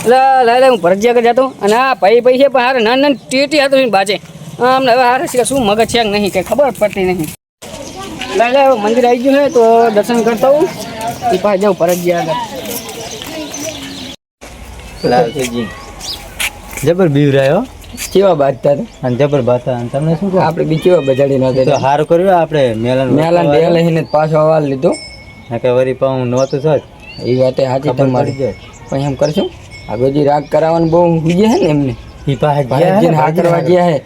લે હું ભરજીયા કરી જતો અને આ ભાઈ છે પણ હારે નાની ટીટી હતો બાજે અમને હવે હારે શું મગજ છે કે નહીં કંઈ ખબર પડતી નહીં. લે મંદિર આવી ગયું છે તો દર્શન કરતો હું એ પાસે જાઉં ભરજીયા આગળ. જબર બીવ રહ્યો કેવા બાજતા હતા અને જબર બાતા અને તમને શું કહો આપણે બી કેવા બજાડી ના તો સારું કર્યું આપણે મેલાન બે લઈને પાછો અવાજ લીધો કે વરી પાઉં નહોતું સર એ વાતે સાચી તમારી પણ એમ કરશું આગળ રાગ કરાવવાનું બહુ હુજે છે ને એમને એ પાસે હાથ કરવા ગયા હે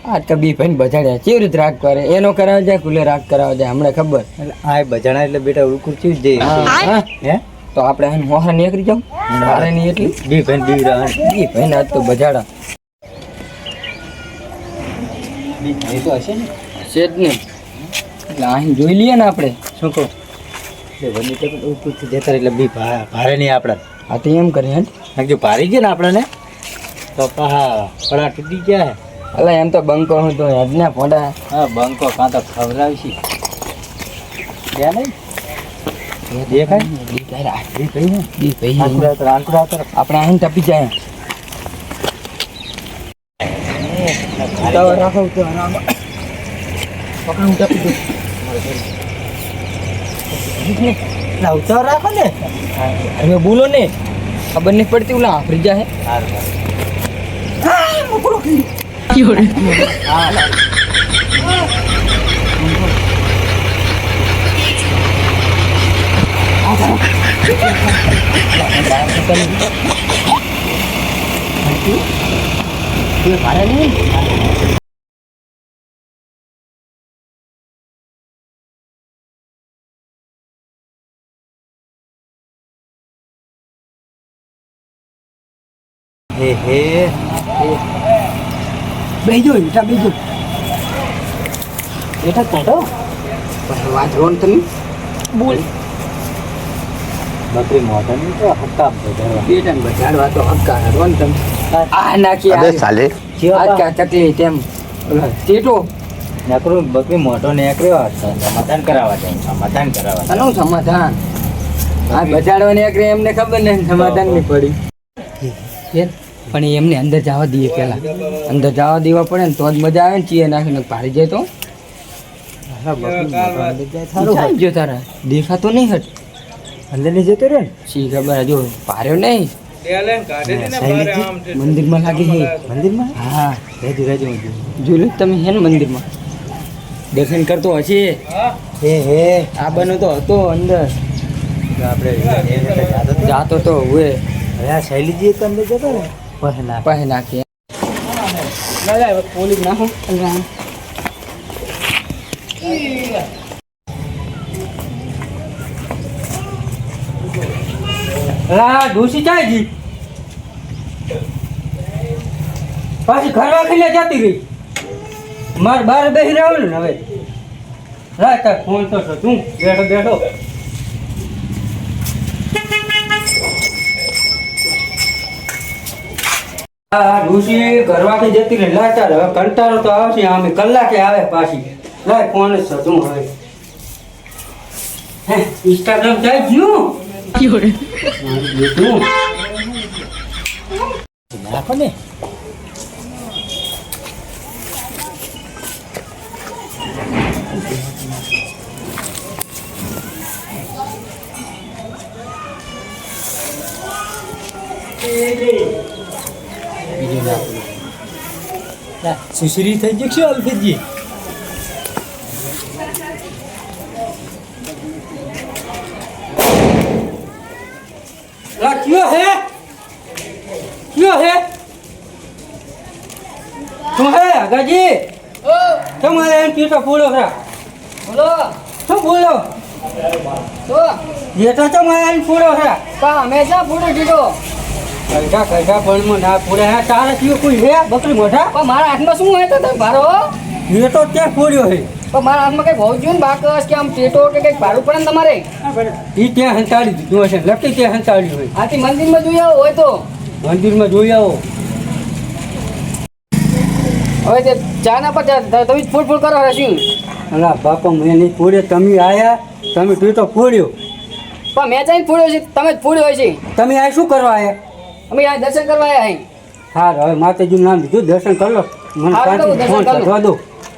આજ તો બી ભાઈ બજાડ્યા કેવી રીતે રાગ કરે એનો કરાવવા જાય કુલે રાગ કરાવવા જાય હમણાં ખબર આ બજાણા એટલે બેટા ઉલકુર ચીજ જઈ હે તો આપણે એને મોહરા નીકળી જાઉં મારે નહીં એટલી બી ભાઈ બીવ રહ્યા બી ભાઈ આજ તો બજાડા એ તો હશે ને છે જ ને એટલે અહીં જોઈ લઈએ ને આપણે શું કહું વની ટેબલ ઉલકુર જતા એટલે બી ભારે નહીં આપણા હા તો એમ કરીએ જો ભારી ગયા ને આપણને તો પાહા પડા તૂટી ગયા અલા એમ તો બંકો હું તો હેડ ને ફોટા હા બંકો કાં તો ખવડાવશી ગયા નહીં દેખાય આપણે અહીં ટપી જાય રાખો તો પકડું ટપી દઉં ઉતાર રાખો ને હવે બોલો ને ખબર નહીં પડતી ઓલા આફરી જાય બેજો બેટા બેજો બેટા કાઢો વાત રોન તમે બોલ બકરી મોઢાની તો હક્કા બેટા ને બજાડવા તો હક્કા રોન તમે આ નાખી અબે સાલે આજ કા તકલીફ તેમ ટેટો નકરું બકરી મોઢો નીકળ્યો સમાધાન કરાવવા જાય સમાધાન કરાવવા આનું સમાધાન આ બજાડવા નીકળે એમને ખબર નહીં સમાધાન નહીં પડી પણ એમને અંદર જવા દઈએ પેલા અંદર જવા દેવા પડે ને તો જ મજા આવે ને ચીએ નાખીને પાડી જાય તો જો તારા દેખાતો નહીં હટ અંદર ની જતો રહ્યો ને શી ખબર જો પાર્યો નહીં મંદિરમાં લાગી છે મંદિરમાં હા રેજો રેજો જોયું તમે હે ને મંદિરમાં દર્શન કરતો હશે હે આ બનો તો હતો અંદર આપણે જાતો તો હવે આ શૈલીજી તો અંદર જતો ને પાસે નાખીએ પોલીસ નાખો ડોસી ચાય જી પાછી ઘર વાખીને જતી ગઈ મારે બહાર બેસી રહેવાનું ને હવે રાત ફોન તો તું બેઠો બેઠો ડોસી ઘર વાખી જતી રહી લાચાર હવે કંટાળો તો આવશે આમે કલાકે આવે પાછી લાય ફોન જ તું હવે હે ઇન્સ્ટાગ્રામ ચાઈ ગયું નાખો ને સુશ્રી થઈ જશે અલ્ફેજી क्यों है तुम है गाजी तुम्हारे एम की तो बोलो खरा बोलो तुम बोलो तो ये तो तुम्हारे एम पूरो खरा का हमेशा पूरो जीतो कैसा कैसा पण में ना पूरे है तारा क्यों कोई है बकरी मोटा पर मारा हाथ में શું હે તો તમે ભારો ये तो क्या पूर्यो है પણ મારા હાથમાં કઈ ભોજ જોયું ને બાકસ કે આમ ટેટો કે કઈક ભાડું પડે ને તમારે એ ત્યાં હંતાડી દીધું હશે લકી ત્યાં હંતાડી હોય આથી મંદિરમાં જોઈ આવો હોય તો મંદિરમાં જોઈ આવો હવે તે ચાના પર તમે ફૂડ ફૂડ કરો રસ્યું અલા બાપા મેં નહીં પૂડ્યો તમે આયા તમે ટેટો પૂડ્યો પણ મેં જઈને પૂડ્યો છે તમે જ પૂડ્યો હોય છે તમે આ શું કરવા આયા અમે આ દર્શન કરવા આવ્યા અહીં. હા હવે માતાજીનું નામ લીધું દર્શન કરી લો મને હા, તો શાંતિથી ફોન દર્શન કરી લો. કરવા દો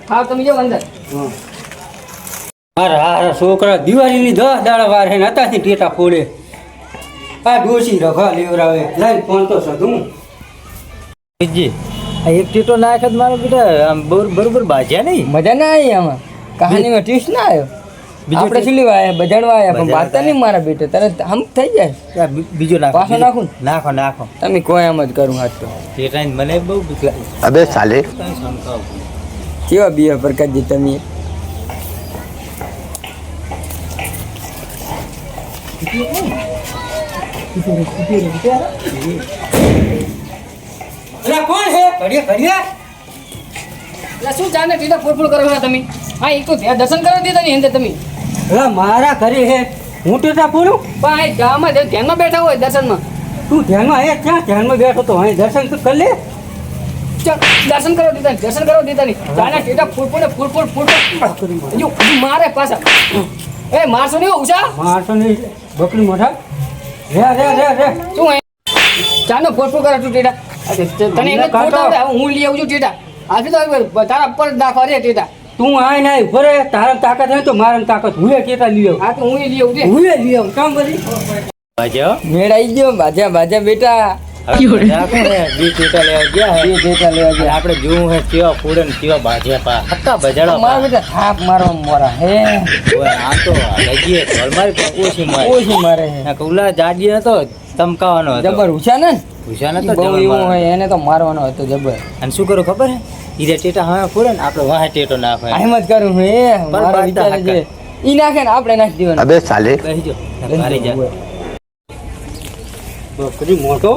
હા તમે જાઓ અંદર. મારા છોકરા દિવાળીની 10 દાડા વાર હે ને હતાથી ટેટા ફોડે આ ડોસી રખા લેવરાવે લાઈન ફોન તો સધું જી આ એક ટીટો નાખે તો મારો બેટા આમ બરોબર બાજ્યા નહીં. મજા ના આવી આમાં કહાનીમાં ટ્વિસ્ટ ના આવ્યો. બીજું આપણે શું લેવા આવ્યા બજાડવા આવ્યા પણ બજાડવા વાંચતા નહીં મારા બેટે તરત હમ થઈ જાય. બીજો નાખો પાછો નાખું? નાખો નાખો તમે કોઈ એમ જ કરું હાથ તો ટેટા મને બહુ બીક લાગે. अबे साले કાંઈ શંકાવ. કેવા બીયા પ્રકાશજી તમે. અલા કોણ હે ઘડિયા ઘડિયા એટલે શું ચાલે ટીટા ફૂલ કરો છો તમે? હા એક તો ત્યાં દર્શન કરવા દેતા નહીં અંદર તમે. અલા મારા ઘરે હે હું ટેટા ફોડું પણ આ ગામમાં ધ્યાનમાં બેઠા હોય દર્શનમાં. તું ધ્યાનમાં હે ક્યાં ધ્યાનમાં બેઠો તો અહીં દર્શન તો કરી લે ચાલ દર્શન કરવા દેતા નહીં, દર્શન કરવા દેતા નહીં. ચાના ટીટા ફૂલ જો મારે પાછા એ મારશો નહીં ઉષા મારતો નહીં બકરી મોઢા રે રે રે રે શું હે ચાનો ફૂલ કરે તું ટીટા તને એમ જ ફોટો આવડે હવે હું લઈ આવું છું ટીટા આથી તો તારા પર નાખવા રે ટીટા તું આય ના ઉભો રે તારા તાકાત હોય તો મારા તાકાત હુએ ટેટા લઈ આવ આ તો હું લઈ આવું છે હુએ લઈ આવ કામ કરી બાજ્યા મેળ આવી ગયો બાજા બાજા બેટા હવે નાખો ને બે ટેટા લેવા ગયા હે. બે ટેટા લેવા ગયા. આપણે જોવું હે કેવા ફૂડે ને કેવા બાજ્યા પા હક્કા બજાડો મારા બેટા થાપ મારવા મોરા હે આમ તો લગીએ ઢોલ મારી પણ ઓછી મારી ઓછી મારે હે ના કુલા જાડી હતો ચમકાવાનો હતો જબર ઉછા ને ભૂષા નતો બહુ જબર એવું મારવાનો. હોય એને તો મારવાનો હતો જબર અને શું કરું ખબર હે ઈરે ટેટા હવે ફૂડે ને આપણે વાહે ટેટો નાખો એમ. એમ જ કરું હું એ મારા બાંધતા વિચાર છે હાકા. ઈ નાખે ને આપણે નાખી દેવાનું अबे साले બેસી જાઓ મારી જા બકરી મોટો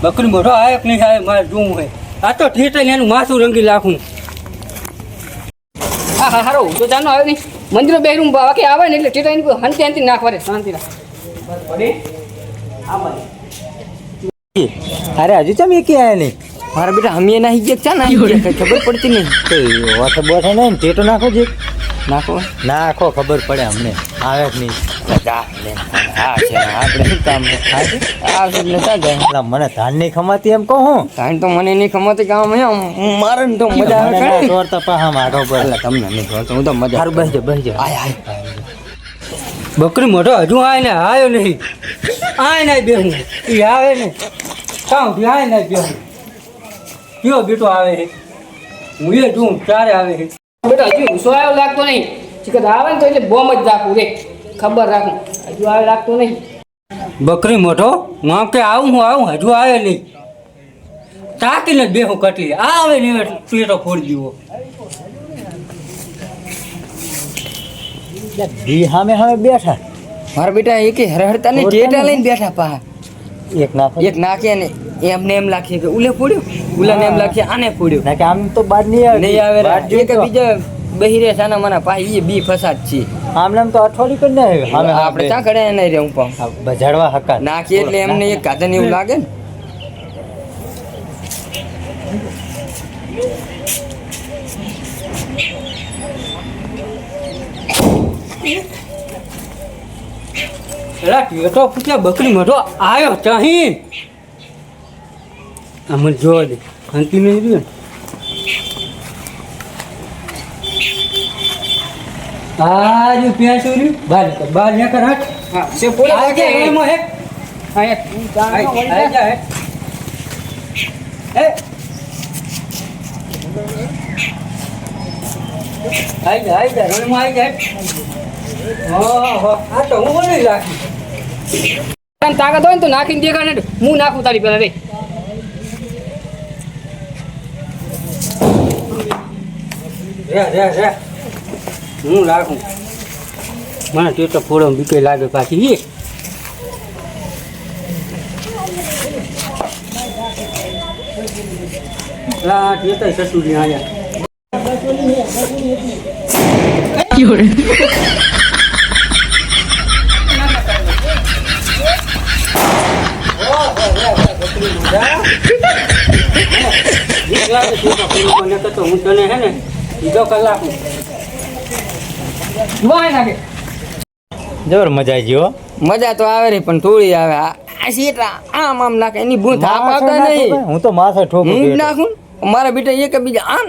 બકરી મોટો આયક નહીં આવે મારે જોવું હે આ તો ઠેઠ એનું માથું રંગી નાખું હા હા હારો તો ચાલો આવે નહીં મંદિરો બેરું બાકી આવે ને એટલે ટેટા એની હંતી હંતી નાખવા રે શાંતિ રાખ અરે હજુ ચમ એકી આયા નહીં મારા બેટા હમીએ નાહી ગયા છે ને કઈ ખબર પડતી નહીં તો ઓઠે બોઠે નહીં ટેટો નાખો જે નાખો નાખો ખબર પડે અમને આવે જ નહીં હા છે આપણે શું કામ આ એટલે ક્યાં જાય એટલે મને ધાન નહીં ખમાતી એમ કહું હું ટાઈમ તો મને નહીં ખમાતી કામ મારે ને તો મજા આવે મને ના ખરી. તોડતા પાહા મારો પર એટલે તમને નહીં ખબર હું તો મજા સારું બેસજો બેસજો આય આય બકરી મોટો હજુ આય ને આવ્યો નહીં આય નહીં બેહું એ આવે ને કામ આય નહીં બેહું કયો બેટો આવે છે હું એ જોઉં ક્યારે આવે છે બેટા હજુ ગુસ્સો આવ્યો લાગતો નહીં ચિકન આવે ને તો એટલે બોમ્બ જ રાખું રે ખબર રાખું હજુ આવે લાગતો નહીં બકરી મોટો હું કે આવું હજુ આવે નહીં તાકીને બેહું કટલી આવે ને પ્લેટો ફોડી દીવો જી સામે સામે બેઠા મારા બેટા એક હરહરતા ને ટેટા લઈને બેઠા પા એક નાખો એક નાખ્યા ને એમને એમ લાગશે કે ઉલે ફોડ્યો ઉલાને એમ લાગશે આને ફોડ્યો ના કે આમ તો બાદ નહીં આવે નહીં આવે બાદ એક બીજા બહિરે સાના માના પાહી એ બી ફસાદ છે આમ તો અઠવાડિયું કરી ના આવે સામે આપણે ક્યાં કરે નહીં રે હું પણ બજાડવા હક્કા નાખીએ એટલે એમને એક કાધન એવું લાગે ને એલા ટેટો પૂછ્યા બકરી મોટો આવ્યો ચાહી આમ જોવા દે અંતિમ નહીં રહ્યું આજ પ્યાસો રહ્યું બાર ને કર હટ હા સે ફોડ્યો આ કે એમાં હે અહીંયા આઈ જા હે આઈ જા રણમાં આઈ જા ઓહો આ તો હું નહીં રાખી તને તાકાત હોય ને તો નાખીને દેખાડ ને હું નાખું તારી પેલા રે રે હું રાખું મને ટેટો ફોડો બીકે લાગે પાછી એ આ ટેટા સસુર ને આયા લાગે ટીટા પૂરો મને કહેતો હું તને હે ને બીજો કલાક વાય નાખે જબર મજા આવી ગયો મજા તો આવે રે પણ થોડી આવે આ સીટા આમ નાખે એની ભૂત થાપ આવતા નહીં હું તો માથે ઠોકું હું જ બેઠો. નાખું મારા બેટા એક બીજા આમ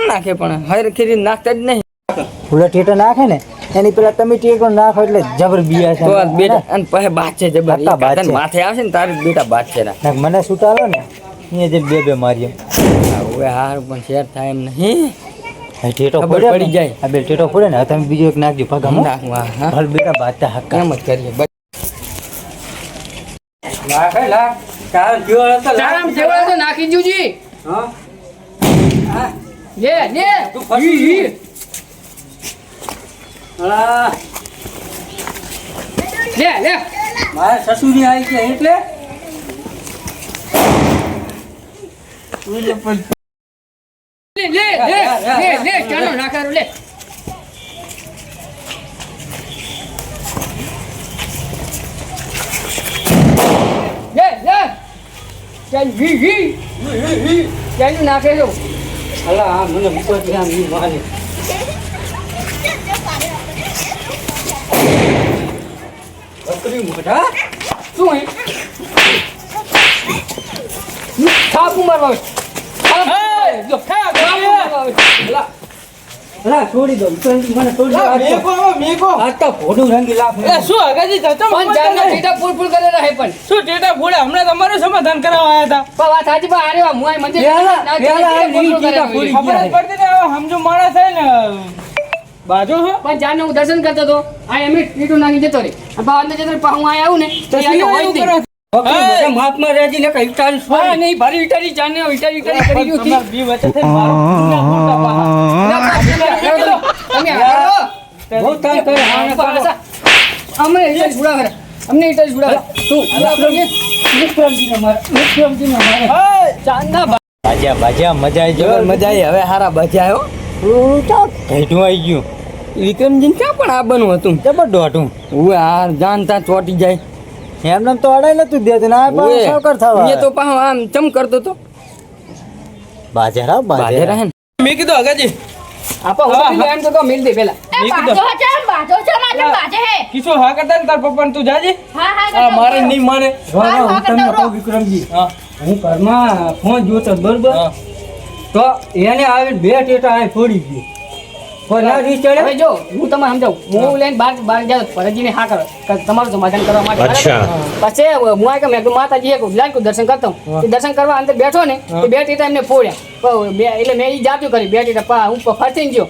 નાખે પણ હર ખીરી નાખતા જ નહીં ફૂલા ટેટો નાખે ને એની પેલા તમે ટેટો નાખો એટલે જબર બીયા છે તો બેટા અને પછી બાદ છે જબર હક્કા બાદ છે. માથે આવશે ને તારી બેટા બાદ છે ના નાખ મને સુટાલો ને એ જે બે માર્યો હવે હાર પણ શેર થાય એમ નહીં આ ટેટો ખબર ફોડે પડી ને, જાય. આ બે ટેટો ફોડે ને હવે તમે બીજો એક નાખજો પગામાં નાખું હા ભલ બેટા બાતા હક્કા એમ જ કરીએ બસ લાગે લાગ ચાલ જીવો હતો ચારામ જેવડા તો નાખી જોજી હા હા લે તું ફસી ગઈ. હા લે મારા સસુરી આવી છે એટલે લે ચાલો નાખારો લે ચાલ ચાલ નાખે જો અલા આ મને ઉપરથી આમ ઈ મારે બકરી મોઢા શું હે થાપુ મારવા જો થાપુ મારવા અલા છોડી દો મને છોડી દો આજ તો ભોડું રંગી લાખ શું હગાજી જતો પણ જાનના ટીટા ફૂલ કરેલા હે પણ શું ટેટા ફોડે હમણાં તમારું સમાધાન કરાવવા આવ્યા હતા વાત સાચી પણ આરે વા મુઆઈ મંદિર પેલા આ લીલી ટીટા ફોડી ખબર જ પડતી ને હવે સમજો માણસ છે ને બાજુ છો પણ જાનને હું દર્શન કરતો હતો આ એમ ટીટો નાખી જતો રે અને બા અંદર જતો રે પા હું આયા આવું ને તો અહીંયા હોય જ નહીં બકરી મોઢા માપમાં રહેજી ને કઈ તારી હા છોડી નહીં ભારી વિટારી જાનને વિટારી કરી ગયું હતી તમારા બી વચ્ચે થઈને મારું પૂરના પૂરના પાહા. તમે આવો બહુ તાર કરે હાણે કરો. અમને ઇટાલી છોડા કરે અમને ઇટાલી છોડા તું વિક્રમજીને મારે ચાંદા બાજ્યા મજા આવી ગયો મજા આવી હવે હારા બચ્યા આવ્યો ઘેટું આવી ગયું વિક્રમજી ક્યાં પણ આ બનવું હતું જબર દોઢું હું હાર જાનતા ચોટી જાય એમને તો અડાઈ નતું દેતું ને આ પાછું સાવકાર થવા એ તો પાછો આમ ચમ કરતો તો બાજરા બાજેરા હે ને મેં કીધું હગાજી આપા હું એમ તો કહો મિલ દે પેલા એ બાજો છે બાજો છે માત્ર બાજે હે કિશોર હા કરતા ને તાર પપ્પાને તું જાજે હા હા આ મારે નહીં માને હું તમને કહું વિક્રમજી હા હું ઘરમાં ફોન જોતો બરોબર હા. તો એને આવીને બે ટેટા અહીં ફોડી ગયો કોઈ ના રી ચડે હવે જો હું તમને સમજાવું હું લઈને બહાર જાઉં ફરજીને હા કરો કે તમારું સમાધાન કરવા માટે પછી હું આ કે મેં કીધું માતાજી એક લાલ દર્શન કરતો હું. એ દર્શન કરવા અંદર બેઠો ને તે બે ટીટા એમને ફોડ્યા એટલે મેં એ જાતું કરી બે ટીટા પા હું ફરતી ગયો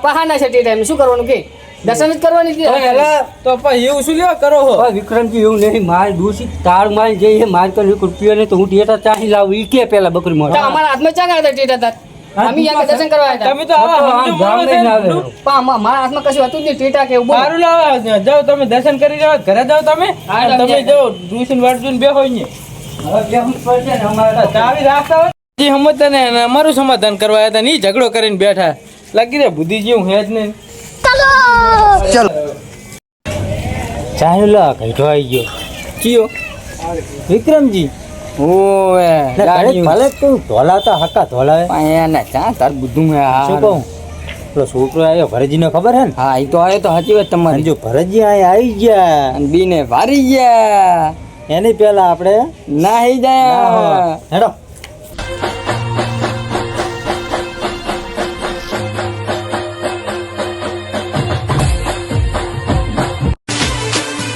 પહાના છે ટીટા એમને શું કરવાનું કે દર્શન જ કરવાની હતી. એલા તો પણ એવું શું લેવા કરો હો પણ વિક્રમજી એવું નહીં માર દૂષિત તાળ મારી જઈ માર તો રૂપિયો ને તો હું ટેટા ચાહી લાવું ઈ કે પેલા બકરી તો મોઢા અમારા હાથમાં ચાંગા હતા ટીટા તાર અમે અહીંયા દર્શન કરવા આવ્યા તમે તો આવા સમજો માણસ ગામે ના આવે. છે. હતા મારા હાથમાં કશું હતું જ નહીં ટીટા કે એવું બોલો. સારું લાવા જાઓ તમે દર્શન કરી જાઓ ઘરે જાઓ તમે હા, અને તમે તમે જાઓ ડ્યુશન વાટજુન બે હોય ને હવે બેહવું જ પડશે ને અમારે તો. ચાવી રાખતા હોય જે સમજતા ને અને અમારું સમાધાન કરવા આવ્યા હતા ને ઈ ઝઘડો કરીને બેઠા લાગી રે બુદ્ધિજી હું હે જ નહીં ચાલ્યો લા ઘેટો આવી ગયો કયો વિક્રમજી ઓએ ઘરે ભલે તું ધોલાતા હક્કા ધોલાવે પાયાના ચા તાર બધું મેં શું કહું પેલો છોકરો આવ્યો ભરજીને ખબર હે ને હા એ તો આવ્યો તો સાચી વાત અને તમારી જો ભરજી અહીંયા આવી ગયા અને બીને વારી ગયા એની પેલા આપણે નાહી ના જાય હોય. હેડો